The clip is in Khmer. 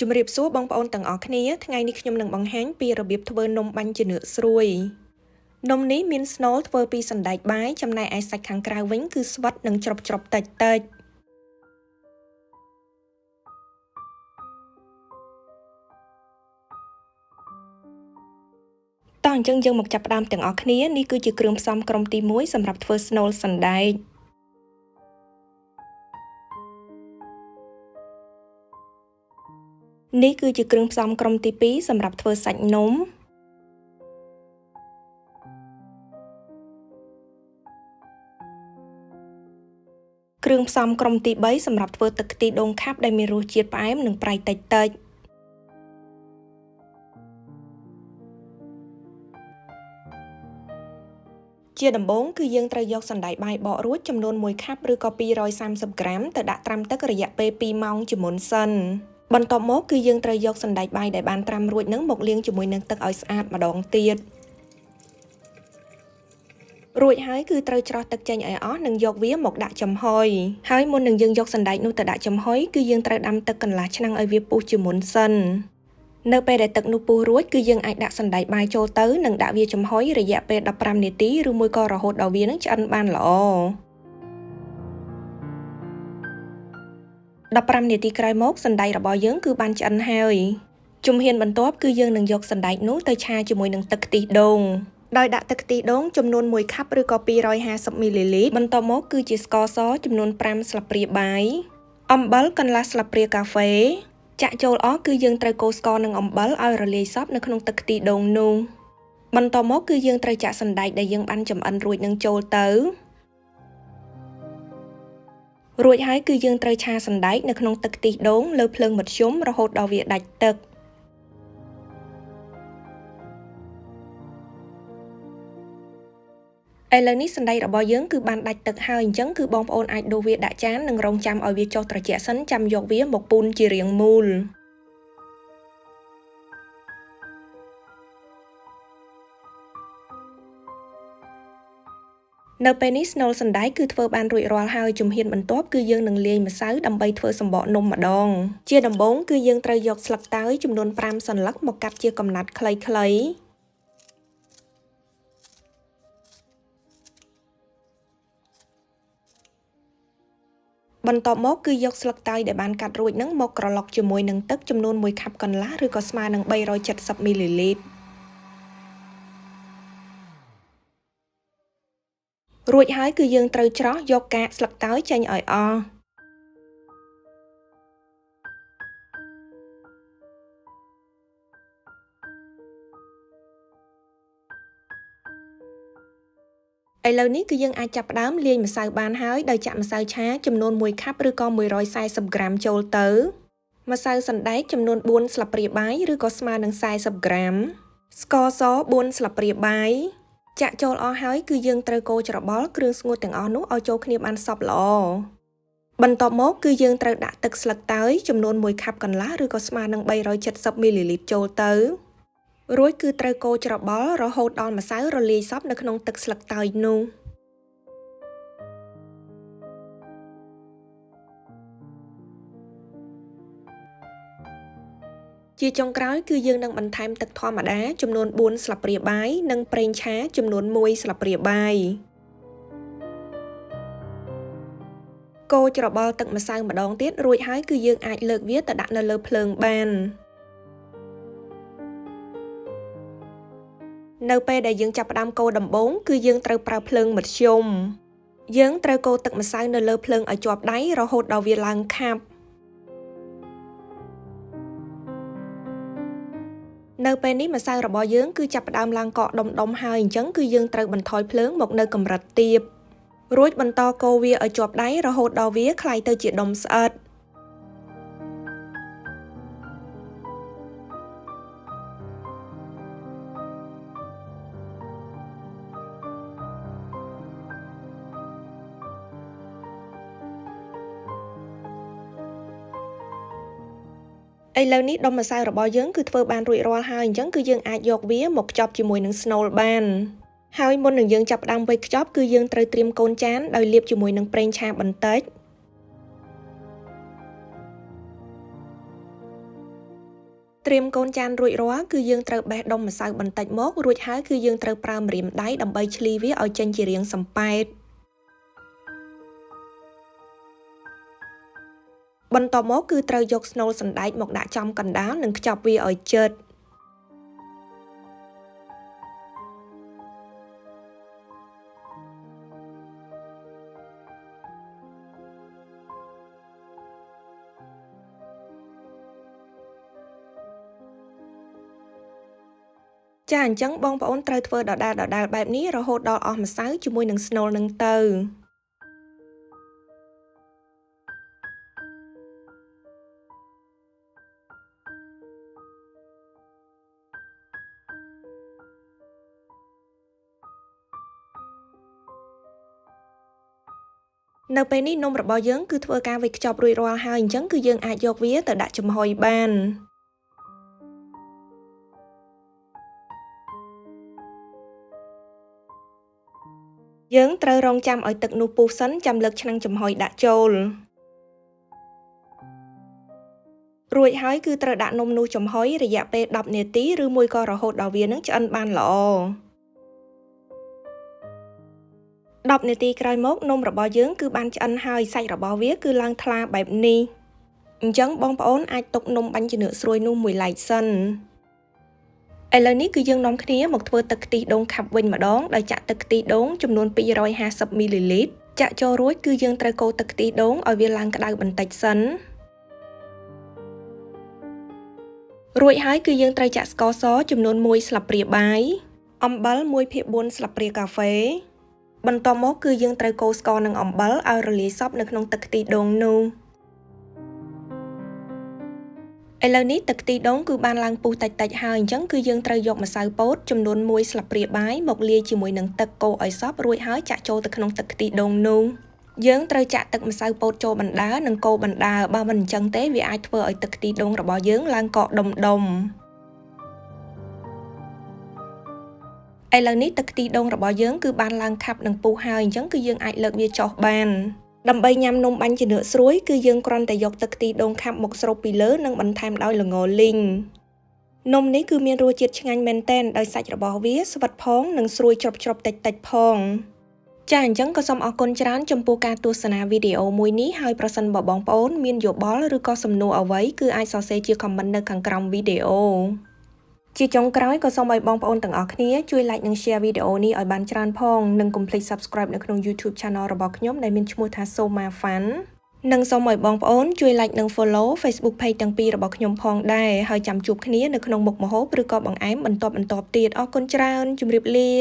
ជំរាបសួរបងប្អូនទាំងអស់គ្នាថ្ងៃនេះខ្ញុំនឹងបង្ហាញពីរបៀបធ្វើនំបាញ់ជានឿកស្រួយនំនេះមានស្នូលធ្វើពីសណ្តែកបាយចំណែកឯសាច់ខាងក្រៅវិញគឺស្វិតនិងច្របតិចតអញ្ចឹងយើងមកចាប់ផ្ដើមទាំងអស់គ្នានេះគឺជាគ្រឿងផ្សំក្រុមទី1សម្រាប់ធ្វើស្នូលសណ្តែកនេះគឺជាគ្រឿងផ្សំក្រុមទី2សម្រាប់ធ្វើសាច់នំគ្រឿងផ្សំក្រុមទី3សម្រាប់ធ្វើទឹកខ្ទិះដូងខាប់ដែលមានរសជាតិផ្អែមនិងប្រៃតិចជាដំបូងគឺយើងត្រូវយកសណ្តែកបាយបករួចចំនួន1ខាប់ឬក៏230ក្រាមទៅដាក់ត្រាំទឹករយៈពេល2ម៉ោងជាមុនសិនបន្ទាប់មកគឺយើងត្រូវយកសណ្តែកបាយដែលបានត្រាំរួចនឹងមកលាងជាមួយនឹងទឹកឲ្យស្អាតម្ដងទៀតរួចហើយគឺត្រូវច្រោះទឹកចេញឲ្យអស់និងយកវាមកដាក់ចំហុយហើយមុននឹងយើងយកសណ្តែកនោះទៅដាក់ចំហុយគឺយើងត្រូវដាំទឹកកន្លះឆ្នាំងឲ្យវាពុះជាមុនសិននៅពេលដែលទឹកនោះពុះរួចគឺយើងអាចដាក់សណ្តែកបាយចូលទៅនិងដាក់វាចំហុយរយៈពេល15នាទីឬមួយក៏រហូតដល់វានឹងឆ្អិនបានល្អ15នាទីក្រោយមកសណ្តែករបស់យើងគឺបានឆ្អិនហើយជំហានបន្ទាប់គឺយើងនឹងយកសណ្តែកនោះទៅឆាជាមួយនឹងទឹកខ្ទិះដូងដោយដាក់ទឹកខ្ទិះដូងចំនួន1ខាប់ឬក៏250មីលីលីត្របន្ទាប់មកគឺជាស្ករសចំនួន5ស្លាបព្រាបាយអំបិលកន្លះស្លាបព្រាកាហ្វេចាក់ចូលអស់គឺយើងត្រូវកូរស្ករនិងអំបិលឲ្យរលាយសព្វនៅក្នុងទឹកខ្ទិះដូងនោះបន្ទាប់មកគឺយើងត្រូវចាក់សណ្តែកដែលយើងបានចម្អិនរួចនឹងចូលទៅរួចហើយគឺយើងត្រូវឆាសណ្តែកនៅក្នុងទឹកខ្ទិះដូងលើភ្លើងមធ្យមរហូតដល់វាដាច់ទឹកឥឡូវនេះសណ្តែករបស់យើងគឺបានដាច់ទឹកហើយអញ្ចឹងគឺបងប្អូនអាចដួសវាដាក់ចាននិងរង់ចាំឲ្យវាចុះត្រជាក់សិនចាំយកវាមកពូនជារាងមូលនៅពេលនេះស្នូលសណ្តែកគឺធ្វើបានរួចរាល់ហើយជំហានបន្ទាប់គឺយើងនឹងលាយម្សៅដើម្បីធ្វើសំបកនំម្ដងជាដំបូងគឺយើងត្រូវយកស្លឹកតើយចំនួន5សន្លឹកមកកាត់ជាកំណាត់ខ្លីៗបន្ទាប់មកគឺយកស្លឹកតើយដែលបានកាត់រួចនឹងមកក្រឡុកជាមួយនឹងទឹកចំនួន1ខាប់កន្លះឬក៏ស្មើនឹង370មីលីលីត្ររួចហើយគឺយើងត្រូវច្រោះយកកាកស្លឹកតើយចេញឲ្យអស់ឥឡូវនេះគឺយើងអាចចាប់ផ្ដើមលាយម្សៅបានហើយដោយចាក់ម្សៅឆាចំនួន1ខាប់ឬក៏140ក្រាមចូលទៅម្សៅសណ្តែកចំនួន4ស្លាបព្រាបាយឬក៏ស្មើនឹង40ក្រាមស្ករស4ស្លាបព្រាបាយចាក់ចូលអស់ហើយគឺយើងត្រូវកូរច្របល់គ្រឿងស្ងួតទាំងអស់នោះឲ្យចូលគ្នាបានសព្វល្អបន្ទាប់មកគឺយើងត្រូវដាក់ទឹកស្លឹកតើយចំនួន1ខាប់កន្លះឬក៏ស្មើនឹង370មីលីលីត្រចូលទៅរួចគឺត្រូវកូរច្របល់រហូតដល់ម្សៅរលាយសព្វនៅក្នុងទឹកស្លឹកតើយនោះជាចុងក្រោយគឺយើងនឹងបន្ថែមទឹកធម្មតាចំនួន4ស្លាបព្រាបាយនិងប្រេងឆាចំនួន1ស្លាបព្រាបាយកូរច្របល់ទឹកម្សៅម្ដងទៀតរួចហើយគឺយើងអាចលើកវាទៅដាក់នៅលើភ្លើងបាននៅពេលដែលយើងចាប់ផ្ដើមកូរដំបូងគឺយើងត្រូវប្រើភ្លើងមធ្យមយើងត្រូវកូរទឹកម្សៅនៅលើភ្លើងឲ្យជាប់ដៃរហូតដល់វាឡើងខាប់នៅពេលនេះម្សៅរបស់យើងគឺចាប់ផ្ដើមឡើងកកដុំៗហើយអញ្ចឹងគឺយើងត្រូវបន្ថយភ្លើងមកនៅកម្រិតទាបរួចបន្តកូរវាឲ្យជាប់ដៃរហូតដល់វាក្លាយទៅជាដុំស្អិតឥឡូវនេះដុំម្សៅរបស់យើងគឺធ្វើបានរួចរាល់ហើយអញ្ចឹងគឺយើងអាចយកវាមកខ្ចប់ជាមួយនឹងស្នូលបានហើយមុននឹងយើងចាប់ផ្ដើមវេចខ្ចប់គឺយើងត្រូវត្រៀមកូនចានដោយលាបជាមួយនឹងប្រេងឆា បន្តិច បន្ទាប់មកគឺយើងត្រូវដាក់ស្ករសចំនួន1ស្លាបព្រាបាយ បន្ទាប់មកគឺយើងត្រូវដាក់ទឹកស្លឹកតើយចំនួន1ខាប់កន្លះឬក៏ស្មើនឹង370មីលីលីត្រចូលទៅរួចហើយគឺយើងត្រូវកូរច្របល់រហូតដល់ម្សៅរលាយសព្វនៅក្នុងទឹកខ្ទិះដូងនោះបន្ទាប់មកគឺយើងត្រូវច្រោះយកកាកស្លឹកតើយចេញឲ្យអស់ ត្រៀមកូនចានរួចរាល់គឺយើងត្រូវបេះដុំម្សៅបន្តិចមករួចហើយគឺយើងត្រូវប្រើម្រាមដៃដើម្បីឆ្លីវាឲ្យចេញជារាងសំប៉ែតបន្ទាប់មកគឺត្រូវយកស្នូលសណ្ដែកមកដាក់ចំកណ្ដាលនិងខ្ចប់វាឲ្យជិតចាអញ្ចឹងបងប្អូនត្រូវធ្វើដដែលបែបនេះរហូតដល់អស់ម្សៅជាមួយនឹងស្នូលនឹងទៅនៅពេលនេះនំរបស់យើងគឺធ្វើការវេចខ្ចប់រួចរាល់ហើយអញ្ចឹងគឺយើងអាចយកវាទៅដាក់ចំហុយបានយើងត្រូវរងចាំឲ្យទឹកនោះពុះសិនចាំលើកឆ្នាំងចំហុយដាក់ចូលរួចហើយគឺត្រូវដាក់នំនោះចំហុយរយៈពេល10នាទីឬមួយក៏រហូតដល់វានឹងឆ្អិនបានល្អ10នាទីក្រោយមកនំរបស់យើងគឺបានឆ្អិនហើយសាច់របស់វាគឺឡើងថ្លាបែបនេះអញ្ចឹងបងប្អូនអាចទុកនំបាញ់ចានឿកស្រួយនោះមួយឡែកសិនឥឡូវនេះគឺយើងនាំគ្នាមកធ្វើទឹកខ្ទិះដូងខាប់វិញម្ដងដោយចាក់ទឹកខ្ទិះដូងចំនួន250មីលីលីត្រចាក់ចូលរួចគឺយើងត្រូវកូរទឹកខ្ទិះដូងឲ្យវាឡើងក្តៅបន្តិចសិនរួចហើយគឺយើងត្រូវចាក់ស្ករសចំនួន1ស្លាបព្រាបាយអំបិល1/4ស្លាបព្រាកាហ្វេបន្ទាប់មកគឺយើងត្រូវកូរស្ករនិងអំបិលឲ្យរលាយសព្វនៅក្នុងទឹកខ្ទិះដូងនោះឥឡូវនេះទឹកខ្ទិះដូងគឺបានឡើងពុះតិចៗហើយអញ្ចឹងគឺយើងត្រូវយកម្សៅពោតចំនួន1ស្លាបព្រាបាយមកលាយជាមួយនឹងទឹកកូរឲ្យសព្វរួចហើយចាក់ចូលទៅក្នុងទឹកខ្ទិះដូងនោះយើងត្រូវចាក់ទឹកម្សៅពោតចូលបណ្ដើរនិងកូរបណ្ដើរបើមិនអញ្ចឹងទេវាអាចធ្វើឲ្យទឹកខ្ទិះដូងរបស់យើងឡើងកកដុំឥឡូវនេះទឹកខ្ទិះដូងរបស់យើងគឺបានឡើងខាប់និងពុះហើយអញ្ចឹងគឺយើងអាចលើកវាចុះបានដើម្បីញ៉ាំនំបាញ់ចានឿកស្រួយគឺយើងគ្រាន់តែយកទឹកខ្ទិះដូងខាប់មកស្រូបពីលើនិងបន្ថែមដោយល្ងលីងនំនេះគឺមានរសជាតិឆ្ងាញ់មែនទែនដោយសាច់របស់វាស្វិតផងនិងស្រួយច្របតិចផងចាអញ្ចឹងក៏សូមអរគុណច្រើនចំពោះការទស្សនាវីដេអូមួយនេះហើយប្រសិនបើបងប្អូនមានយោបល់ឬក៏សំណួរអ្វីគឺអាចសរសេរជា comment នៅខាងក្រោមវីដេអូជាចុងក្រោយក៏សូមឲ្យបងប្អូនទាំងអស់គ្នាជួយ like និង share វីដេអូនេះឲ្យបានច្រើនផងនិងកុំភ្លេច subscribe នៅក្នុង YouTube Channel របស់ខ្ញុំដែលមានឈ្មោះថា Somar និងសូមឲ្យបងប្អូនជួយ like និង follow Facebook page ទាំងពីររបស់ខ្ញុំផងដែរហើយចាំជួបគ្នានៅក្នុងមុខម្ហូបឬក៏បង្អែមបន្តទៀតអរគុណច្រើនជម្រាបលា